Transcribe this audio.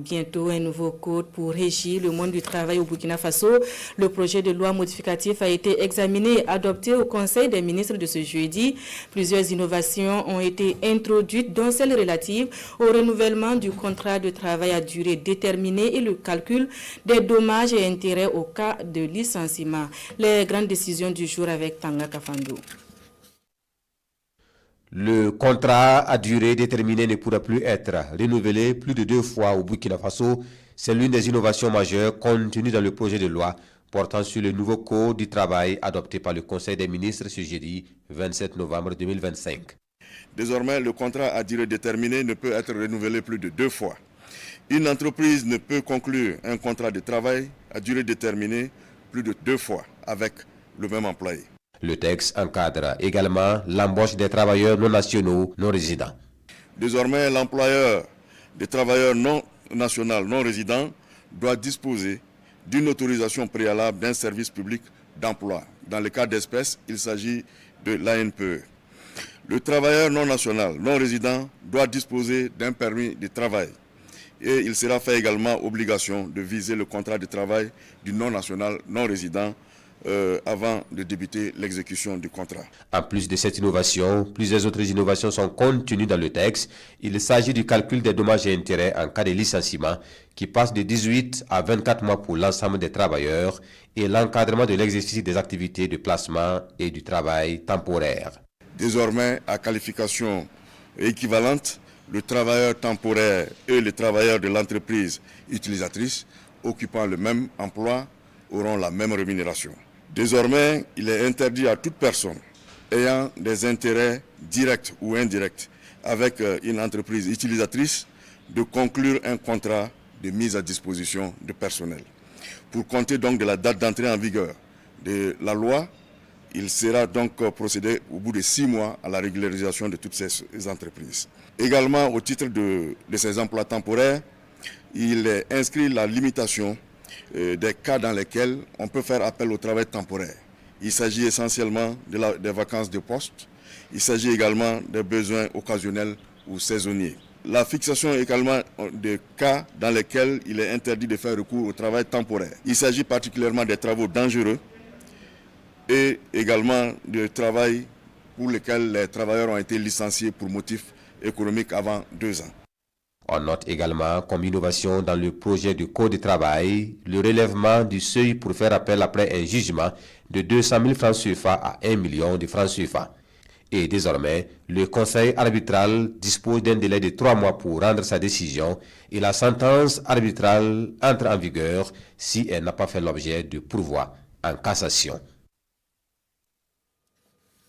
Bientôt, un nouveau code pour régir le monde du travail au Burkina Faso. Le projet de loi modificatif a été examiné et adopté au Conseil des ministres de ce jeudi. Plusieurs innovations ont été introduites, dont celle relative au renouvellement du contrat de travail à durée déterminée et le calcul des dommages et intérêts au cas de licenciement. Les grandes décisions du jour avec Tanga Kafando. Le contrat à durée déterminée ne pourra plus être renouvelé plus de 2 fois au Burkina Faso. C'est l'une des innovations majeures contenues dans le projet de loi portant sur le nouveau code du travail adopté par le Conseil des ministres ce jeudi 27 novembre 2025. Désormais, le contrat à durée déterminée ne peut être renouvelé plus de 2 fois. Une entreprise ne peut conclure un contrat de travail à durée déterminée plus de 2 fois avec le même employé. Le texte encadre également l'embauche des travailleurs non nationaux non résidents. Désormais, l'employeur des travailleurs non nationaux non résidents doit disposer d'une autorisation préalable d'un service public d'emploi. Dans le cas d'espèce, il s'agit de l'ANPE. Le travailleur non national non résident doit disposer d'un permis de travail. Et il sera fait également obligation de viser le contrat de travail du non national non résident avant de débuter l'exécution du contrat. En plus de cette innovation, plusieurs autres innovations sont contenues dans le texte. Il s'agit du calcul des dommages et intérêts en cas de licenciement qui passe de 18 à 24 mois pour l'ensemble des travailleurs et l'encadrement de l'exercice des activités de placement et du travail temporaire. Désormais, à qualification équivalente, le travailleur temporaire et le travailleur de l'entreprise utilisatrice occupant le même emploi auront la même rémunération. Désormais, il est interdit à toute personne ayant des intérêts directs ou indirects avec une entreprise utilisatrice de conclure un contrat de mise à disposition de personnel. Pour compter donc de la date d'entrée en vigueur de la loi, il sera donc procédé au bout de 6 mois à la régularisation de toutes ces entreprises. Également, au titre de ces emplois temporaires, il est inscrit la limitation des cas dans lesquels on peut faire appel au travail temporaire. Il s'agit essentiellement des vacances de poste. Il s'agit également des besoins occasionnels ou saisonniers. La fixation également des cas dans lesquels il est interdit de faire recours au travail temporaire. Il s'agit particulièrement des travaux dangereux et également du travail pour lesquels les travailleurs ont été licenciés pour motifs économiques avant 2 ans. On note également comme innovation dans le projet du Code du travail le relèvement du seuil pour faire appel après un jugement de 200 000 francs CFA à 1 million de francs CFA. Et désormais, le conseil arbitral dispose d'un délai de 3 mois pour rendre sa décision et la sentence arbitrale entre en vigueur si elle n'a pas fait l'objet de pourvoi en cassation.